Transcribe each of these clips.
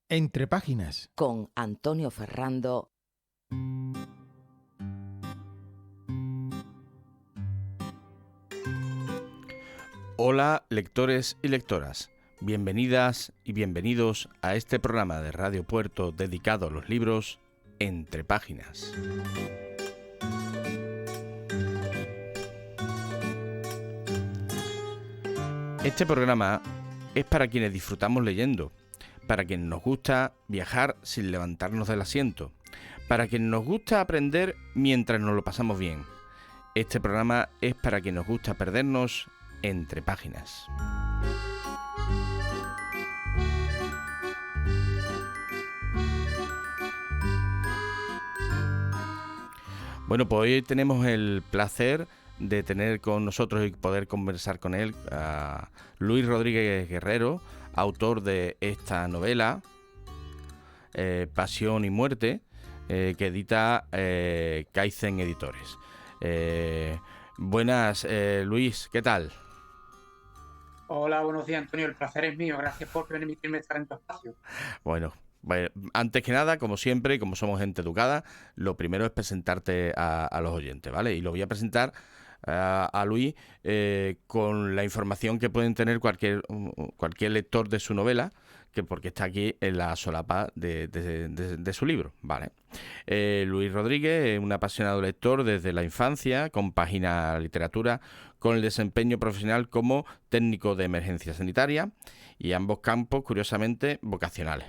Entre páginas. Con Antonio Ferrando. Hola, lectores y lectoras. Bienvenidas y bienvenidos a este programa de Radio Puerto dedicado a los libros Entre páginas. Este programa es para quienes disfrutamos leyendo, para quienes nos gusta viajar sin levantarnos del asiento, para quienes nos gusta aprender mientras nos lo pasamos bien. Este programa es para quienes nos gusta perdernos entre páginas. Bueno, pues hoy tenemos el placer de tener con nosotros y poder conversar con él a Luis Rodríguez Guerrero, autor de esta novela, Pasión y Muerte, que edita Kaizen Editores. Buenas, Luis, ¿qué tal? Hola, buenos días, Antonio. El placer es mío. Gracias por permitirme estar en tu espacio. Bueno, antes que nada, como siempre, y como somos gente educada, lo primero es presentarte a los oyentes, ¿vale? Y lo voy a presentar a Luis con la información que pueden tener cualquier lector de su novela, porque está aquí en la solapa de su libro, ¿vale? Luis Rodríguez es un apasionado lector desde la infancia, compagina literatura con el desempeño profesional como técnico de emergencia sanitaria y ambos campos, curiosamente, vocacionales.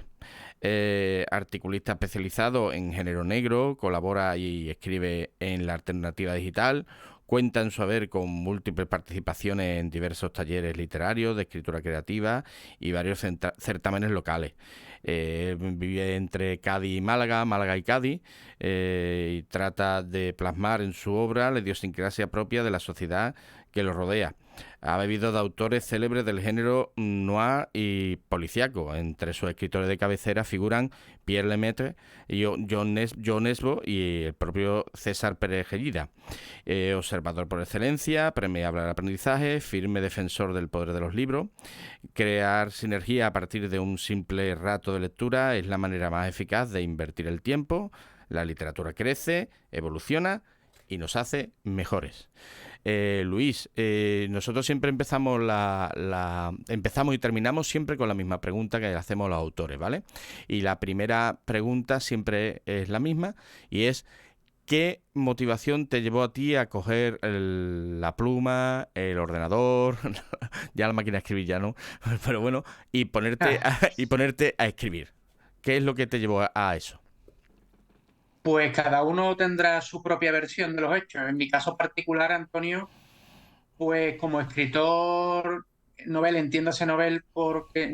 Articulista especializado en género negro, colabora y escribe en La Alternativa Digital. Cuenta en su haber con múltiples participaciones en diversos talleres literarios de escritura creativa y varios certámenes locales. Vive entre Cádiz y Málaga, Málaga y Cádiz, y trata de plasmar en su obra la idiosincrasia propia de la sociedad que lo rodea. Ha bebido de autores célebres del género noir y policíaco. Entre sus escritores de cabecera figuran Pierre Lemaitre, John Nesbo y el propio César Pérez Gellida. Observador por excelencia, permeable al aprendizaje, firme defensor del poder de los libros. Crear sinergia a partir de un simple rato de lectura es la manera más eficaz de invertir el tiempo. La literatura crece, evoluciona y nos hace mejores. Luis, nosotros siempre empezamos empezamos y terminamos siempre con la misma pregunta que hacemos a los autores, ¿vale? Y la primera pregunta siempre es la misma y es: ¿qué motivación te llevó a ti a coger la pluma, el ordenador, ya la máquina de escribir ya no, pero bueno, y ponerte a escribir? ¿Qué es lo que te llevó a eso? Pues cada uno tendrá su propia versión de los hechos. En mi caso particular, Antonio, pues como escritor novel, entiéndase novel porque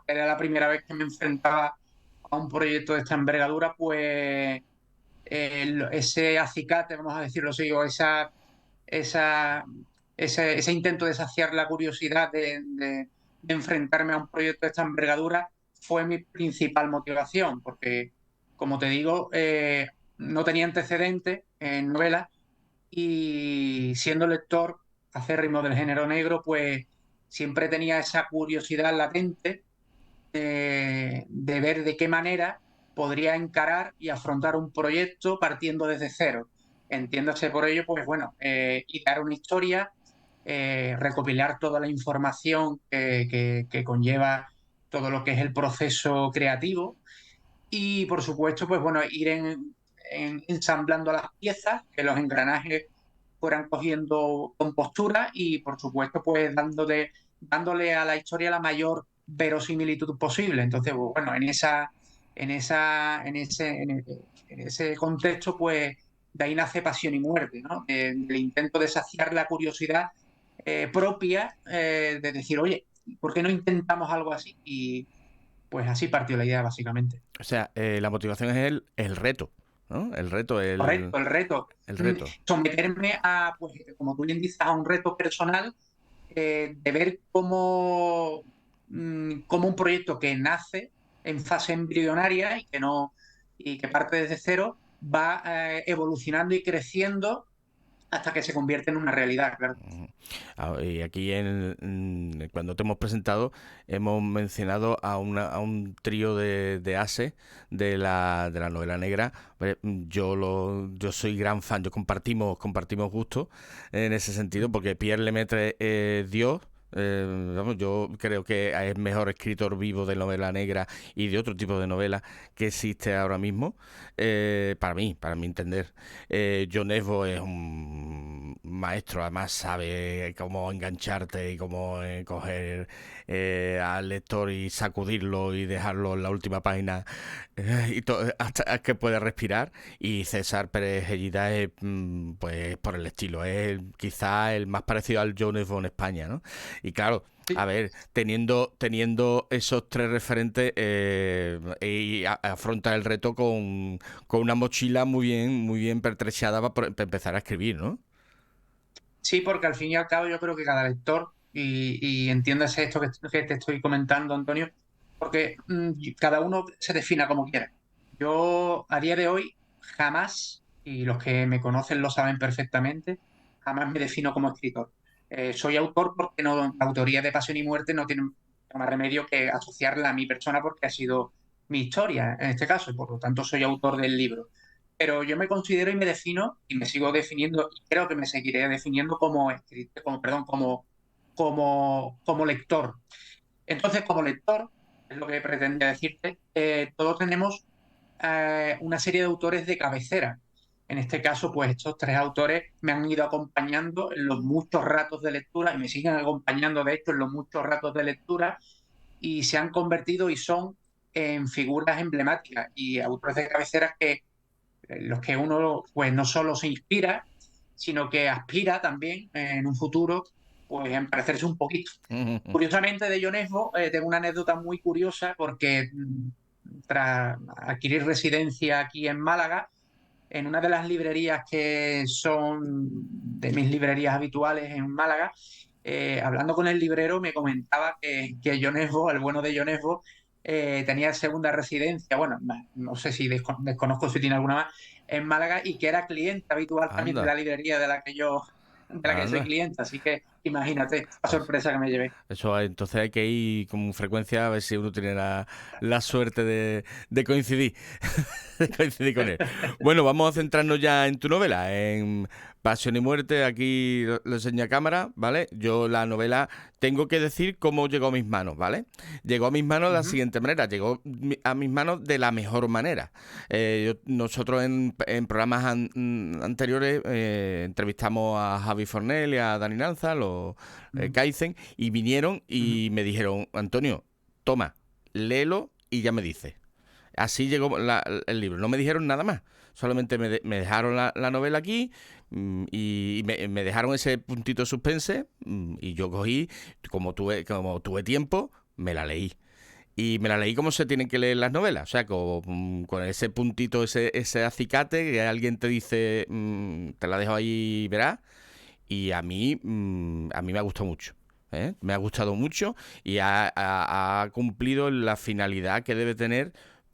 era la primera vez que me enfrentaba a un proyecto de esta envergadura, pues ese acicate, vamos a decirlo así, o esa, ese intento de saciar la curiosidad de enfrentarme a un proyecto de esta envergadura fue mi principal motivación, porque, como te digo, no tenía antecedentes en novelas y siendo lector acérrimo del género negro, pues siempre tenía esa curiosidad latente de ver de qué manera podría encarar y afrontar un proyecto partiendo desde cero. Entiéndase por ello, pues bueno, idear una historia, recopilar toda la información que conlleva todo lo que es el proceso creativo y, por supuesto, pues bueno, ir ensamblando las piezas, que los engranajes fueran cogiendo compostura y, por supuesto, pues dándole a la historia la mayor verosimilitud posible. Entonces, pues, bueno, en ese contexto, pues de ahí nace Pasión y Muerte, ¿no? Del intento de saciar la curiosidad propia, de decir, oye, ¿por qué no intentamos algo así? Y pues así partió la idea, básicamente. O sea, la motivación es el reto, ¿no? El reto, Correcto, el reto. el reto. Someterme a, pues, como tú bien dices, a un reto personal de ver cómo un proyecto que nace en fase embrionaria y y que parte desde cero va evolucionando y creciendo hasta que se convierte en una realidad, claro. Y aquí cuando te hemos presentado hemos mencionado a un trío de ases de la novela negra. Hombre, yo soy gran fan, compartimos gustos en ese sentido, porque Pierre Lemaitre es Dios. Vamos, yo creo que es el mejor escritor vivo de novela negra y de otro tipo de novela que existe ahora mismo, para mi entender. John Esbo es un maestro, además sabe cómo engancharte y cómo coger al lector y sacudirlo y dejarlo en la última página hasta que puede respirar. Y César Pérez Gellida es, pues por el estilo, quizá el más parecido al John Esbo en España, ¿no? Y claro, Sí. a ver, teniendo esos tres referentes, y afronta el reto con una mochila muy bien pertrechada para empezar a escribir, ¿no? Sí, porque al fin y al cabo yo creo que cada lector, y entiéndase esto que te estoy comentando, Antonio, porque cada uno se defina como quiera. Yo a día de hoy jamás, y los que me conocen lo saben perfectamente, jamás me defino como escritor. Soy autor porque no, la autoría de Pasión y Muerte no tiene más remedio que asociarla a mi persona porque ha sido mi historia en este caso, y por lo tanto soy autor del libro, pero yo me considero y me defino y me sigo definiendo y creo que me seguiré definiendo como escritor, perdón, como lector. Entonces, como lector, es lo que pretendía decirte, todos tenemos una serie de autores de cabecera. En este caso, pues estos tres autores me han ido acompañando en los muchos ratos de lectura y me siguen acompañando, de hecho, en los muchos ratos de lectura y se han convertido y son en figuras emblemáticas y autores de cabecera que los que uno pues no solo se inspira, sino que aspira también en un futuro pues en parecerse un poquito. Curiosamente de Ionesbo tengo una anécdota muy curiosa porque tras adquirir residencia aquí en Málaga, en una de las librerías que son de mis librerías habituales en Málaga, hablando con el librero me comentaba que Ionesbo, el bueno de Ionesbo, tenía segunda residencia, bueno, no sé si desconozco si tiene alguna más, en Málaga y que era cliente habitual también de Anda, la librería de la que soy anda. cliente, así que imagínate la Pues sorpresa que me llevé. eso, entonces hay que ir con frecuencia a ver si uno tiene la suerte de coincidir, de coincidir con él. Bueno, vamos a centrarnos ya en tu novela, en Pasión y Muerte. Aquí lo enseña a cámara, ¿vale? Yo la novela tengo que decir cómo llegó a mis manos, ¿vale? Llegó a mis manos de la Ujú, siguiente manera, a mis manos de la mejor manera. Nosotros en programas anteriores entrevistamos a Javi Fornell y a Dani Nanza, los ujú, Kaizen, y vinieron ujú. y me dijeron: Antonio, toma, léelo y ya me dices. Así llegó el libro. No me dijeron nada más. Solamente me dejaron la novela aquí, y me dejaron ese puntito de suspense, y yo cogí, como tuve tiempo, me la leí. Y me la leí como se tienen que leer las novelas. O sea, con ese puntito, ese acicate, que alguien te dice, te la dejo ahí y verás. Y a mí me ha gustado mucho. ¿Eh? Me ha gustado mucho y ha cumplido la finalidad que debe tener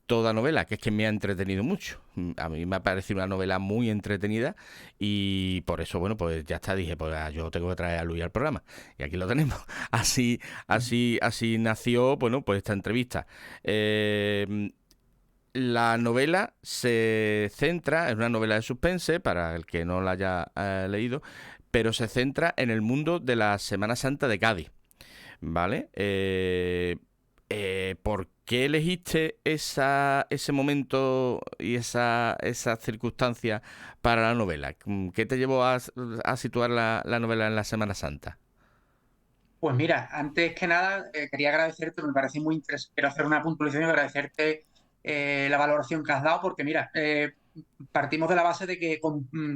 toda novela, que es que me ha entretenido mucho. A mí me ha parecido una novela muy entretenida y por eso, bueno, pues ya está, dije, pues yo tengo que traer a Luis al programa. Y aquí lo tenemos. Así nació, bueno, pues esta entrevista. La novela se centra, es una novela de suspense, para el que no la haya leído, pero se centra en el mundo de la Semana Santa de Cádiz, ¿vale? ¿Por qué elegiste ese momento y esa circunstancia para la novela? ¿Qué te llevó a situar la novela en la Semana Santa? Pues mira, antes que nada quería agradecerte, me parece muy interesante, quiero hacer una puntualización y agradecerte la valoración que has dado, porque mira, partimos de la base de que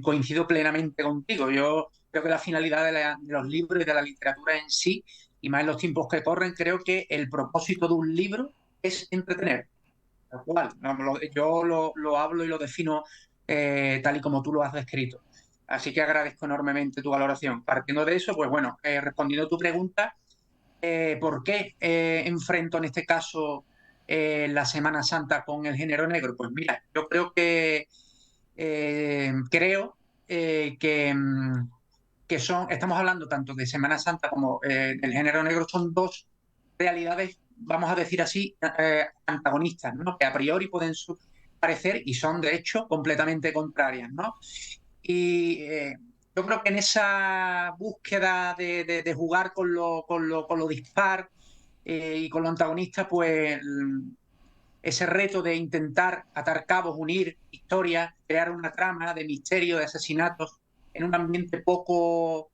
coincido plenamente contigo. Yo creo que la finalidad de los libros y de la literatura en sí, y más en los tiempos que corren, creo que el propósito de un libro es entretener. Tal cual. No, yo lo hablo y lo defino tal y como tú lo has descrito. Así que agradezco enormemente tu valoración. Partiendo de eso, pues bueno, respondiendo a tu pregunta, ¿por qué enfrento en este caso la Semana Santa con el género negro? Pues mira, yo creo que creo que estamos hablando tanto de Semana Santa como del género negro, son dos realidades, vamos a decir así, antagonistas, ¿no? Que a priori pueden parecer y son de hecho completamente contrarias, ¿no? Y yo creo que en esa búsqueda de jugar con lo dispar y con lo antagonista, pues ese reto de intentar atar cabos, unir historias, crear una trama de misterio, de asesinatos, en un ambiente poco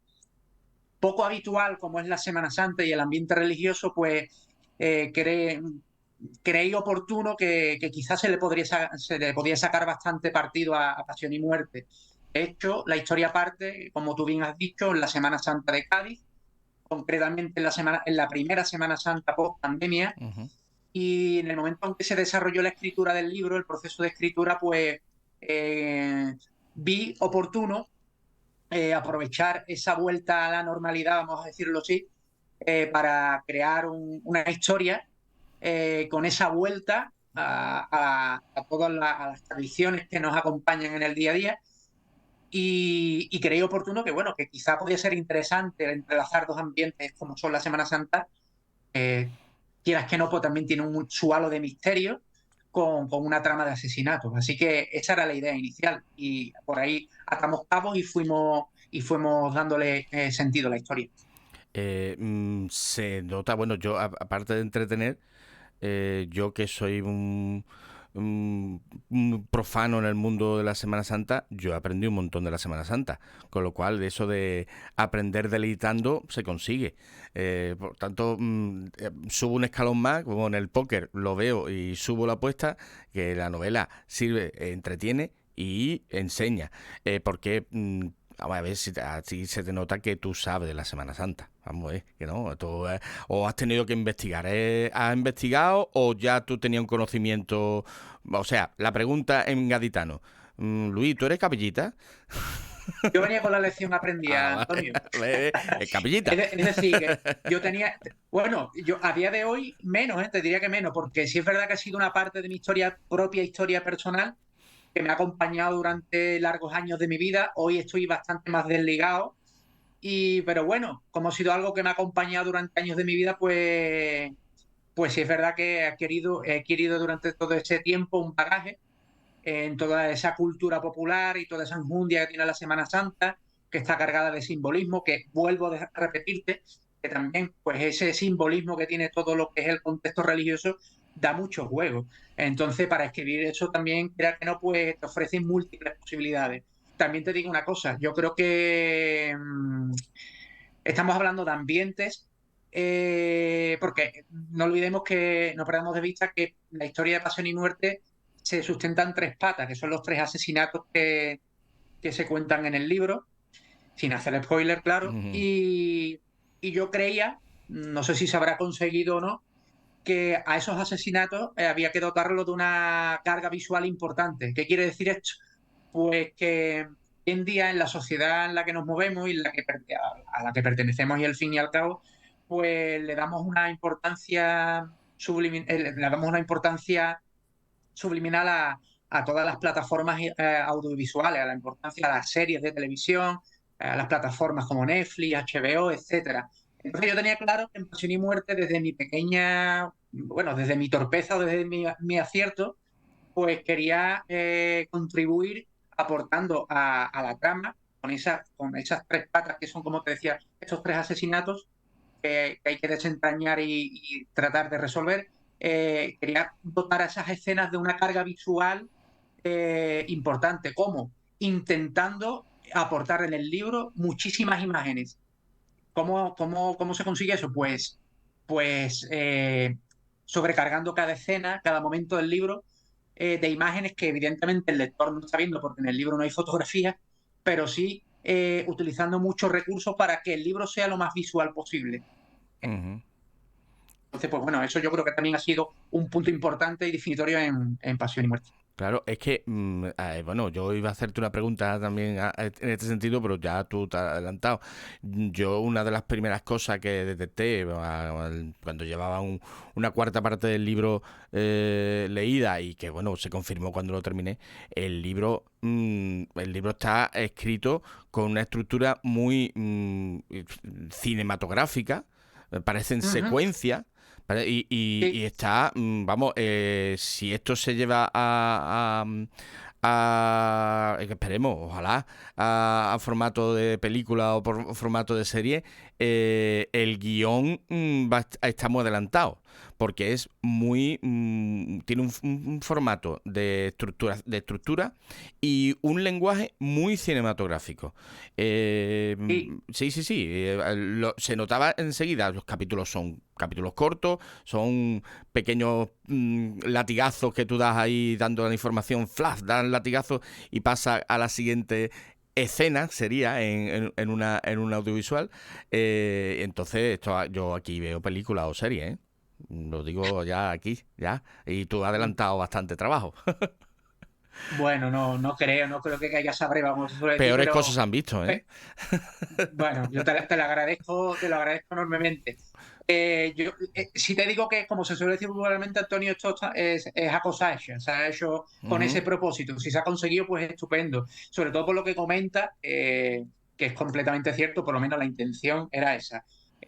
habitual como es la Semana Santa y el ambiente religioso, pues creí oportuno que quizás se le podía sacar bastante partido a Pasión y Muerte. De hecho, la historia parte, como tú bien has dicho, en la Semana Santa de Cádiz, concretamente en la primera Semana Santa post pandemia, y en el momento en que se desarrolló la escritura del libro, el proceso de escritura, pues vi oportuno aprovechar esa vuelta a la normalidad, vamos a decirlo así, para crear una historia con esa vuelta a todas a las tradiciones que nos acompañan en el día a día. Y creí oportuno que, bueno, que quizá podía ser interesante entrelazar dos ambientes como son la Semana Santa, quieras que no, pues también tiene su halo de misterio con una trama de asesinatos. Así que esa era la idea inicial y por ahí atamos cabos y fuimos dándole sentido a la historia. Se nota, bueno, yo aparte de entretener, yo que soy un profano en el mundo de la Semana Santa, yo aprendí un montón de la Semana Santa, con lo cual eso de aprender deleitando se consigue. Por tanto, subo un escalón más, como en el póker lo veo y subo la apuesta, que la novela sirve, entretiene y enseña, porque vamos a ver si así se te nota que tú sabes de la Semana Santa. Vamos a ver, que no, tú, o has tenido que investigar. ¿Has investigado o ya tú tenías un conocimiento? O sea, la pregunta en gaditano. Luis, ¿tú eres capellita? Yo venía con la lección aprendida, Ah, vale, Antonio. vale, capellita. Es decir, que yo tenía, bueno, yo a día de hoy menos, te diría que menos, porque sí es verdad que ha sido una parte de mi propia historia personal, que me ha acompañado durante largos años de mi vida. Hoy estoy bastante más desligado, pero bueno, como ha sido algo que me ha acompañado durante años de mi vida, pues sí es verdad que he adquirido durante todo ese tiempo un bagaje en toda esa cultura popular y toda esa enjundia que tiene la Semana Santa, que está cargada de simbolismo, que vuelvo a repetirte, que también pues ese simbolismo que tiene todo lo que es el contexto religioso da mucho juego. Entonces, para escribir eso también, crea que no, pues te ofrecen múltiples posibilidades. También te digo una cosa, yo creo que estamos hablando de ambientes, porque no olvidemos que no perdamos de vista que la historia de Pasión y Muerte se sustenta en tres patas, que son los tres asesinatos que se cuentan en el libro, sin hacer spoiler, claro. Ujú. Y yo creía, no sé si se habrá conseguido o no, que a esos asesinatos había que dotarlo de una carga visual importante. ¿Qué quiere decir esto? Pues que hoy en día en la sociedad en la que nos movemos y a la que pertenecemos y al fin y al cabo, pues le damos una importancia subliminal a todas las plataformas audiovisuales, a la importancia de las series de televisión, a las plataformas como Netflix, HBO, etcétera. Entonces yo tenía claro que en Pasión y Muerte, desde mi pequeña, bueno, desde mi torpeza o desde mi acierto, pues quería contribuir aportando a la trama con esas tres patas que son, como te decía, esos tres asesinatos que hay que desentrañar y tratar de resolver. Quería dotar a esas escenas de una carga visual importante, como intentando aportar en el libro muchísimas imágenes. ¿Cómo se consigue eso? Pues sobrecargando cada escena, cada momento del libro de imágenes que evidentemente el lector no está viendo porque en el libro no hay fotografías, pero sí utilizando muchos recursos para que el libro sea lo más visual posible. Ujú. Entonces, pues bueno, eso yo creo que también ha sido un punto importante y definitorio en Pasión y Muerte. Claro, es que, bueno, yo iba a hacerte una pregunta también en este sentido, pero ya tú te has adelantado. Yo una de las primeras cosas que detecté cuando llevaba una cuarta parte del libro leída y que, bueno, se confirmó cuando lo terminé, el libro está escrito con una estructura muy cinematográfica, parecen Ujú. secuencias. ¿Vale? Y Sí, está, vamos, si esto se lleva esperemos, ojalá, a formato de película o por formato de serie, el guión está muy adelantado, porque es tiene un formato de estructura y un lenguaje muy cinematográfico. sí. Sí, sí, sí. Se notaba enseguida. Los capítulos son capítulos cortos, son pequeños latigazos que tú das ahí dando la información, flash, dan latigazos y pasa a la siguiente escena, sería en un audiovisual. Entonces, yo aquí veo película o serie, ¿eh? Lo digo ya aquí, ya. Y tú has adelantado bastante trabajo. Bueno, no creo que caigas a breva, como se suele decir, Peores cosas pero se han visto, ¿eh? bueno, yo te lo agradezco enormemente. Si te digo que, como se suele decir vulgarmente, Antonio, es a cosa hecha, se ha hecho con ese Ujú. propósito. Si se ha conseguido, pues estupendo. Sobre todo por lo que comenta, que es completamente cierto, por lo menos la intención era esa.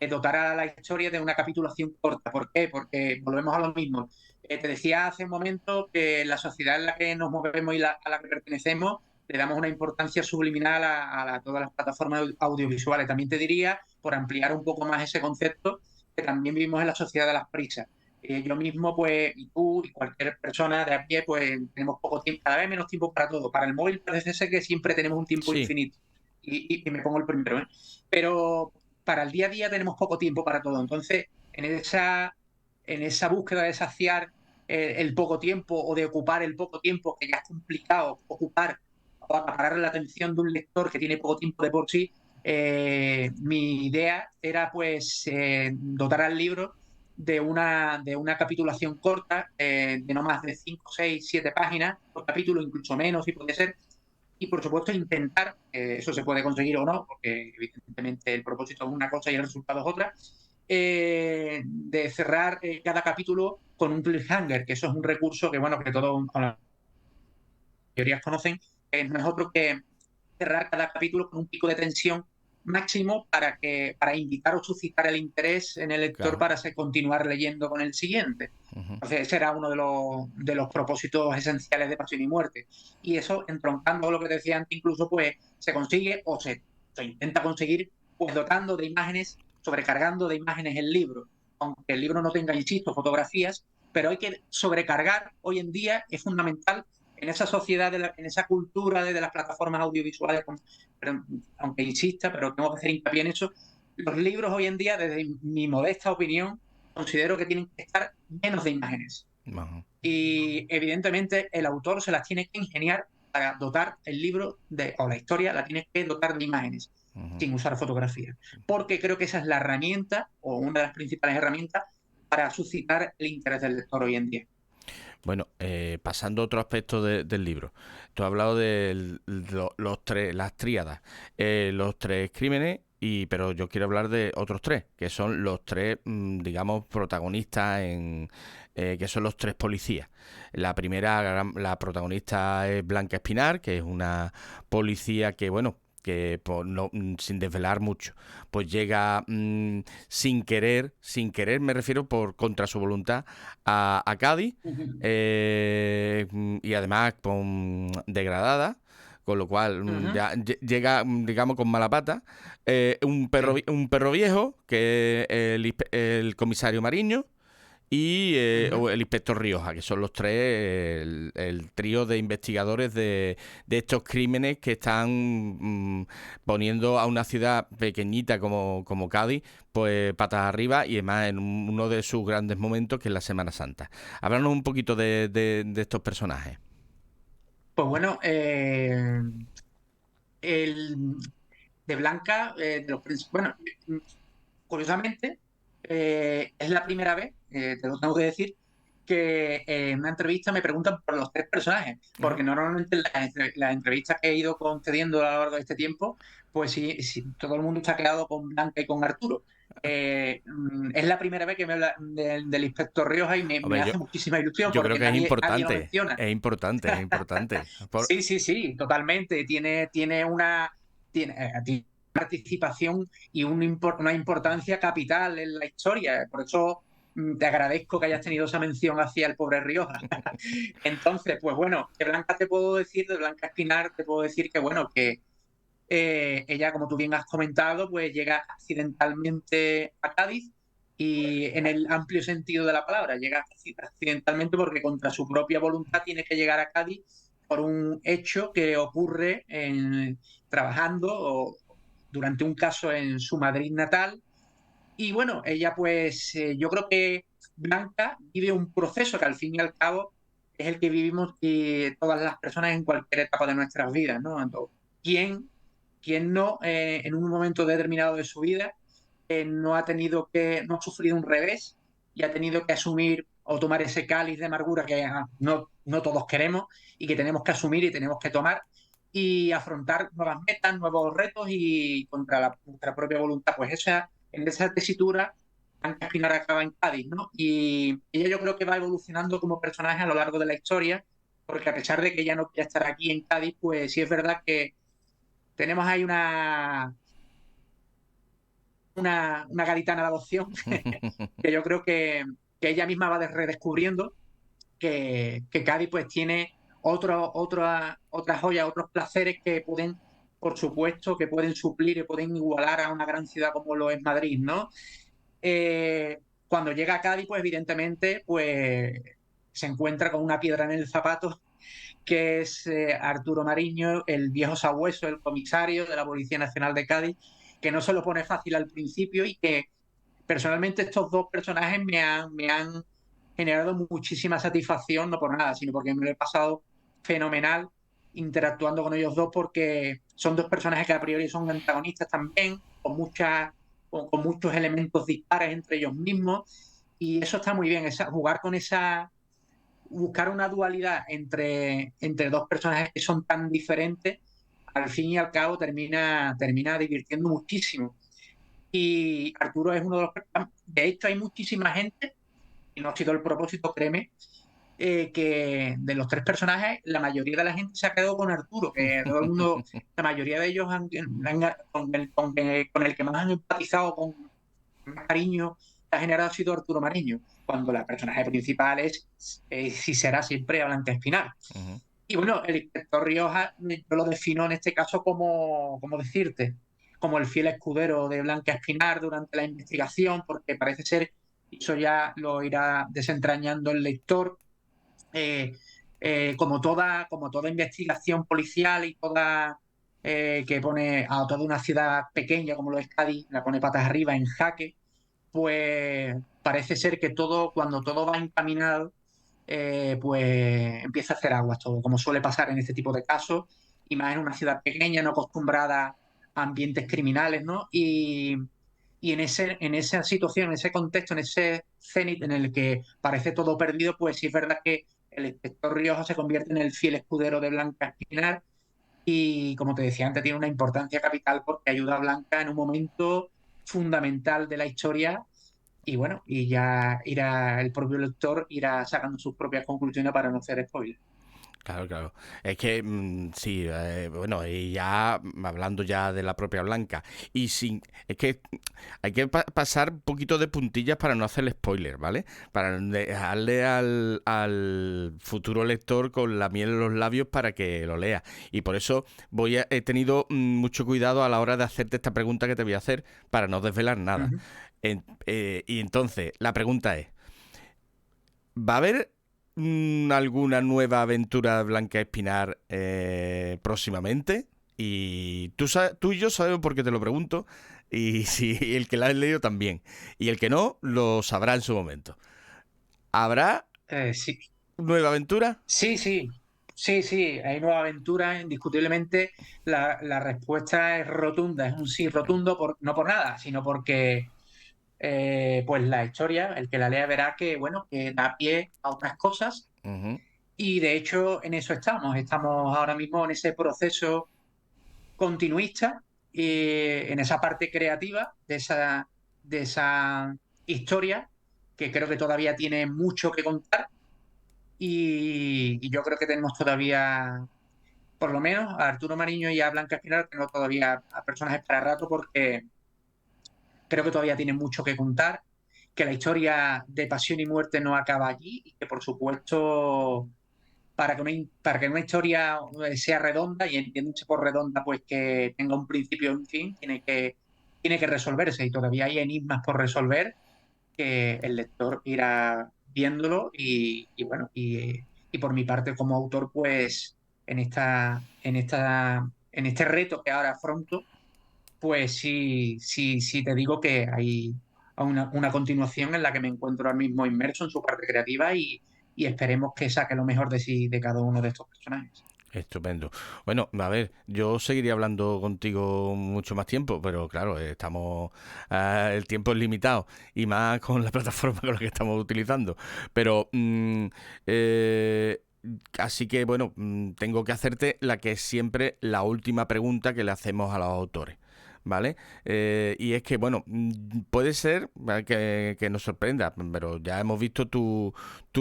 Dotar a la historia de una capitulación corta. ¿Por qué? Porque volvemos a lo mismo. Te decía hace un momento que la sociedad en la que nos movemos y a la que pertenecemos le damos una importancia subliminal a todas las plataformas audiovisuales. También te diría, por ampliar un poco más ese concepto, que también vivimos en la sociedad de las prisas. Yo mismo, pues, y tú, y cualquier persona de a pie, pues, tenemos poco tiempo, cada vez menos tiempo para todo. Para el móvil parece ser que siempre tenemos un tiempo Sí, infinito. Y me pongo el primero, ¿eh? Pero para el día a día tenemos poco tiempo para todo. Entonces, en esa búsqueda de saciar el poco tiempo o de ocupar el poco tiempo, que ya es complicado ocupar o acaparar la atención de un lector que tiene poco tiempo de por sí, mi idea era pues dotar al libro de una capitulación corta, de no más de 5 6 7 páginas por capítulo, incluso menos si puede ser, y por supuesto intentar, eso se puede conseguir o no, porque evidentemente el propósito es una cosa y el resultado es otra, de cerrar cada capítulo con un cliffhanger, que eso es un recurso que, bueno, que todos, la mayoría conocen, no es otro que cerrar cada capítulo con un pico de tensión máximo para indicar o suscitar el interés en el lector claro. para continuar leyendo con el siguiente. Ujú. Entonces, ese era uno de los propósitos esenciales de Pasión y Muerte. Y eso, entroncando lo que decía antes, incluso pues se consigue se intenta conseguir pues dotando de imágenes, sobrecargando de imágenes el libro. Aunque el libro no tenga, insisto, fotografías, pero hay que sobrecargar hoy en día, es fundamental en esa sociedad, en esa cultura de las plataformas audiovisuales, pero, aunque insista, pero tengo que hacer hincapié en eso, los libros hoy en día, desde mi modesta opinión, considero que tienen que estar llenos de imágenes. Ajá. Y evidentemente el autor se las tiene que ingeniar para dotar el libro o la historia, la tiene que dotar de imágenes, Ujú. sin usar fotografías. Porque creo que esa es la herramienta, o una de las principales herramientas, para suscitar el interés del lector hoy en día. Bueno, pasando a otro aspecto del libro. Tú has hablado de los tres, las tríadas, los tres crímenes, pero yo quiero hablar de otros tres, que son los tres, digamos, protagonistas que son los tres policías. La primera, la protagonista es Blanca Espinar, que es una policía que, bueno, que sin desvelar mucho, pues llega sin querer me refiero por contra su voluntad a Cádiz, y además degradada, con lo cual ya llega, digamos, con mala pata. Sí. Un perro viejo, que es el comisario Mariño, y o el inspector Rioja, que son los tres, el trío de investigadores de estos crímenes que están poniendo a una ciudad pequeñita como Cádiz, pues patas arriba, y además en uno de sus grandes momentos, que es la Semana Santa. Háblanos un poquito de estos personajes. Pues bueno, el de Blanca, bueno, curiosamente, es la primera vez, te lo tengo que decir, que en una entrevista me preguntan por los tres personajes, porque normalmente las entrevistas que he ido concediendo a lo largo de este tiempo, pues sí, todo el mundo se ha quedado con Blanca y con Arturo. Es la primera vez que me habla del inspector Rioja y me Hombre, hace muchísima ilusión yo creo porque que nadie lo menciona. es importante, es importante. Sí, sí, sí, totalmente. Tiene participación y una importancia capital en la historia. Por eso te agradezco que hayas tenido esa mención hacia el pobre Rioja. Entonces, pues bueno, de Blanca Espinar te puedo decir que bueno, que ella, como tú bien has comentado, pues llega accidentalmente a Cádiz y en el amplio sentido de la palabra, llega accidentalmente porque contra su propia voluntad tiene que llegar a Cádiz por un hecho que ocurre trabajando durante un caso en su Madrid natal. Y bueno, ella pues yo creo que Blanca vive un proceso que al fin y al cabo es el que vivimos todas las personas en cualquier etapa de nuestras vidas, ¿no? Entonces, ¿quién quien no, en un momento determinado de su vida, no ha sufrido un revés y ha tenido que asumir o tomar ese cáliz de amargura que no todos queremos y que tenemos que asumir y tenemos que tomar y afrontar nuevas metas, nuevos retos y contra nuestra propia voluntad. Pues en esa tesitura, Blanca Espinar acaba en Cádiz, ¿no? Y ella yo creo que va evolucionando como personaje a lo largo de la historia, porque a pesar de que ella no quiera estar aquí en Cádiz, pues sí es verdad que tenemos ahí una gaditana de adopción que yo creo que ella misma va redescubriendo que Cádiz pues tiene otras joyas, otros placeres que pueden, por supuesto, que pueden suplir y pueden igualar a una gran ciudad como lo es Madrid, ¿no? Cuando llega a Cádiz, pues evidentemente, pues se encuentra con una piedra en el zapato, que es Arturo Mariño, el viejo sabueso, el comisario de la Policía Nacional de Cádiz, que no se lo pone fácil al principio y que personalmente estos dos personajes me han generado muchísima satisfacción, no por nada, sino porque me lo he pasado fenomenal interactuando con ellos dos, porque son dos personajes que a priori son antagonistas también, con muchos elementos dispares entre ellos mismos, y eso está muy bien, jugar con buscar una dualidad entre dos personajes que son tan diferentes, al fin y al cabo termina divirtiendo muchísimo. Y Arturo es uno de los... De hecho, hay muchísima gente, y no ha sido el propósito, créeme, que de los tres personajes, la mayoría de la gente se ha quedado con Arturo, que todo el mundo, la mayoría de ellos con el que más han empatizado, con más cariño, ha generado ha sido Arturo Mariño, cuando la personaje principal si será siempre Blanca Espinar. Ujú. Y bueno, el inspector Rioja yo lo defino en este caso como decirte, como el fiel escudero de Blanca Espinar durante la investigación, porque parece ser, y eso ya lo irá desentrañando el lector, eh, como toda investigación policial y que pone a toda una ciudad pequeña como lo es Cádiz, la pone patas arriba en jaque, pues parece ser que cuando todo va encaminado, pues empieza a hacer aguas todo, como suele pasar en este tipo de casos, y más en una ciudad pequeña, no acostumbrada a ambientes criminales, ¿no? Y en esa situación, en ese contexto, en ese cenit en el que parece todo perdido, pues sí es verdad que el inspector Rioja se convierte en el fiel escudero de Blanca Espinar y, como te decía antes, tiene una importancia capital porque ayuda a Blanca en un momento fundamental de la historia y bueno, y ya el propio lector irá sacando sus propias conclusiones para no hacer spoilers. Claro, claro. Es que sí, bueno, y ya hablando ya de la propia Blanca, es que hay que pasar un poquito de puntillas para no hacerle spoiler, ¿vale? Para dejarle al futuro lector con la miel en los labios para que lo lea. Y por eso he tenido mucho cuidado a la hora de hacerte esta pregunta que te voy a hacer para no desvelar nada. Ujú. Y entonces, la pregunta es, ¿va a haber alguna nueva aventura de Blanca Espinar próximamente? Y tú y yo sabemos por qué te lo pregunto. Y si el que la ha leído también. Y el que no, lo sabrá en su momento. ¿Habrá Sí, nueva aventura? sí, sí, sí, sí, hay nueva aventura, indiscutiblemente la respuesta es rotunda, es un sí rotundo, no por nada, sino porque pues la historia, el que la lea verá que, bueno, que da pie a otras cosas Ujú. y de hecho en eso estamos ahora mismo en ese proceso continuista y en esa parte creativa de esa historia que creo que todavía tiene mucho que contar y yo creo que tenemos todavía, por lo menos a Arturo Mariño y a Blanca Espinar, tengo todavía a personajes para rato porque creo que todavía tiene mucho que contar, que la historia de pasión y muerte no acaba allí y que por supuesto para que una historia sea redonda, y entiéndase por redonda, pues que tenga un principio y un fin, tiene que resolverse y todavía hay enigmas por resolver que el lector irá viéndolo y por mi parte como autor, pues en este reto que ahora afronto, pues sí te digo que hay una continuación en la que me encuentro ahora mismo inmerso en su parte creativa y esperemos que saque lo mejor de sí de cada uno de estos personajes. Estupendo. Bueno, a ver, yo seguiría hablando contigo mucho más tiempo, pero claro, el tiempo es limitado y más con la plataforma con la que estamos utilizando. Pero, eh, así que bueno, tengo que hacerte la que es siempre la última pregunta que le hacemos a los autores. ¿Vale? Y es que, bueno, puede ser, ¿vale?, que nos sorprenda, pero ya hemos visto tus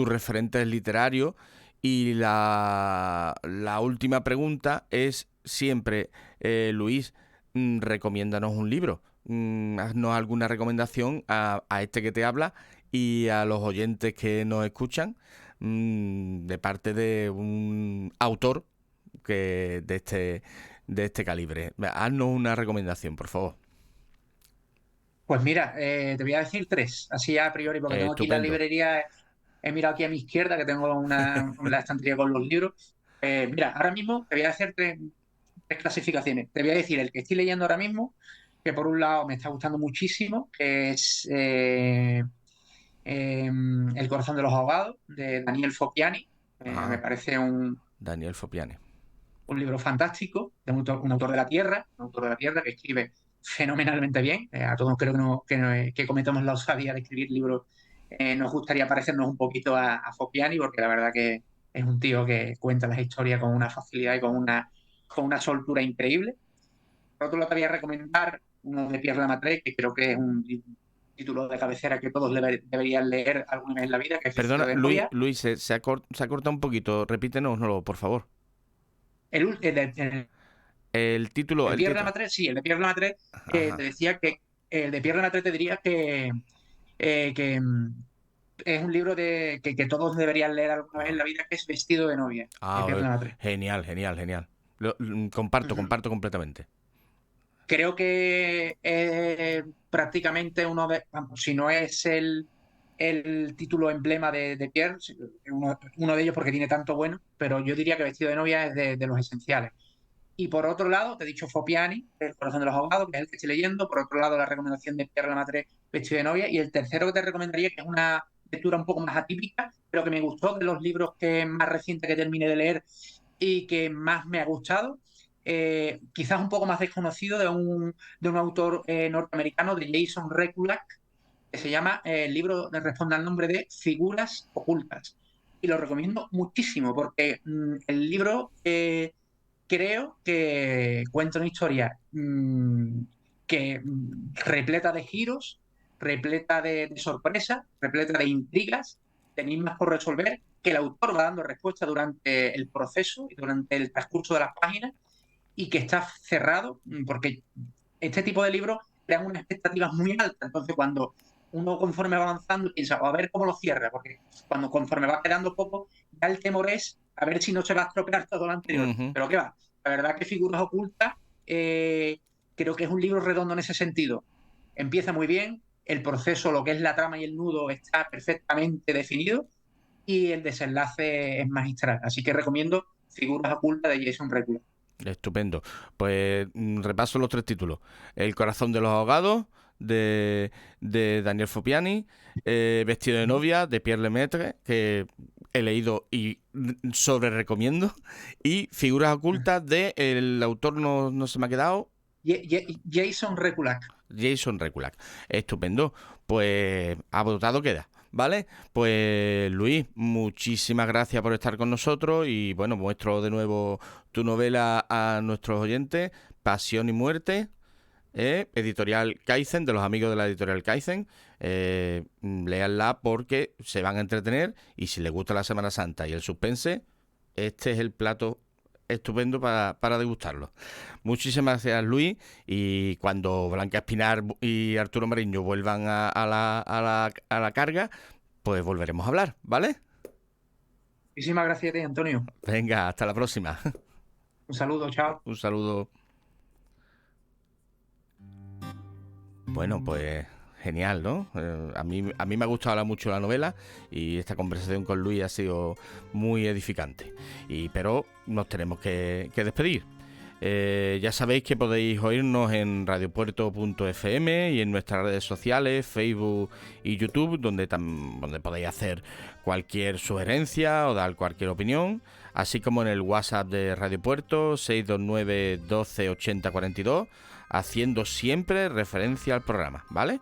referentes literarios y la última pregunta es siempre, Luis, recomiéndanos un libro. Haznos alguna recomendación a este que te habla y a los oyentes que nos escuchan, de parte de un autor de este calibre. Haznos una recomendación, por favor. Pues mira, te voy a decir tres, así a priori, porque tengo aquí la Estupendo. librería, he mirado aquí a mi izquierda, que tengo la estantería con los libros. Mira, ahora mismo te voy a hacer tres clasificaciones. Te voy a decir el que estoy leyendo ahora mismo, que por un lado me está gustando muchísimo, que es El corazón de los ahogados, de Daniel Fopiani. Me Ah, parece Daniel Fopiani. un libro fantástico, de un autor de la Tierra, un autor de la Tierra que escribe fenomenalmente bien. A todos creo que cometemos la osadía de escribir libros. Nos gustaría parecernos un poquito a Fopiani, porque la verdad que es un tío que cuenta las historias con una facilidad y con una soltura increíble. Por otro lado, te voy a recomendar uno de Pierre Lemaitre, que creo que es un título de cabecera que todos deberían leer alguna vez en la vida, que es Vestido Perdona, de Luis, novia. Luis, se ha cortado un poquito. Repítenoslo, por favor. El El título, de el Pierre título. Lemaitre, sí, el de Pierre Lemaitre, te Ajá. decía que el de Pierre Lemaitre te diría que es un libro que todos deberían leer alguna vez en Ah, la vida, que es Vestido de novia, de ah, Pierre Lemaitre. genial, genial, genial. Comparto, Ujú. comparto completamente. Creo que prácticamente vamos, si no es el título emblema de Pierre, uno de ellos porque tiene tanto bueno, pero yo diría que Vestido de novia es de los esenciales. Y por otro lado, te he dicho Fopiani, El corazón de los abogados, que es el que estoy leyendo. Por otro lado, la recomendación de Pierre Lemaitre, Vestido de novia. Y el tercero que te recomendaría, que es una lectura un poco más atípica, pero que me gustó de los libros que más reciente que terminé de leer y que más me ha gustado. Quizás un poco más desconocido de un autor norteamericano, de Jason Rekulak, que se llama, el libro responde al nombre de Figuras Ocultas. Y lo recomiendo muchísimo porque el libro creo que cuenta una historia que repleta de giros, repleta de sorpresas, repleta de intrigas, de enigmas por resolver, que el autor va dando respuesta durante el proceso y durante el transcurso de las páginas y que está cerrado, porque este tipo de libros crean unas expectativas muy altas. Entonces, cuando uno conforme va avanzando piensa, a ver cómo lo cierra, porque cuando conforme va quedando poco, ya el temor es a ver si no se va a estropear todo lo anterior. Ujú. Pero qué va, la verdad que Figuras Ocultas creo que es un libro redondo en ese sentido. Empieza muy bien, el proceso, lo que es la trama y el nudo está perfectamente definido y el desenlace es magistral. Así que recomiendo Figuras Ocultas de Jason Reitman. Estupendo. Pues repaso los tres títulos. El corazón de los ahogados, de Daniel Fopiani. Vestido de novia, de Pierre Lemaitre, que he leído y sobre recomiendo. Y Figuras ocultas, de el autor no se me ha quedado. Jason Reculak. Jason Reculak. Estupendo. Pues votado queda. ¿Vale? Pues Luis, muchísimas gracias por estar con nosotros y bueno, muestro de nuevo tu novela a nuestros oyentes, Pasión y Muerte, editorial Kaizen, de los amigos de la editorial Kaizen. Léanla porque se van a entretener y si les gusta la Semana Santa y el suspense, este es el plato estupendo para degustarlo. Muchísimas gracias, Luis, y cuando Blanca Espinar y Arturo Mariño vuelvan a la carga, pues volveremos a hablar, ¿vale? Muchísimas gracias a ti, Antonio. Venga, hasta la próxima. Un saludo, chao. Un saludo. Bueno, pues genial, ¿no? A mí me ha gustado mucho la novela y esta conversación con Luis ha sido muy edificante. Pero nos tenemos que despedir. Ya sabéis que podéis oírnos en radiopuerto.fm y en nuestras redes sociales, Facebook y YouTube, donde podéis hacer cualquier sugerencia o dar cualquier opinión, así como en el WhatsApp de Radio Puerto 629 12 80 42, haciendo siempre referencia al programa, ¿vale?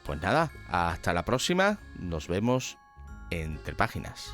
Pues nada, hasta la próxima, nos vemos entre páginas.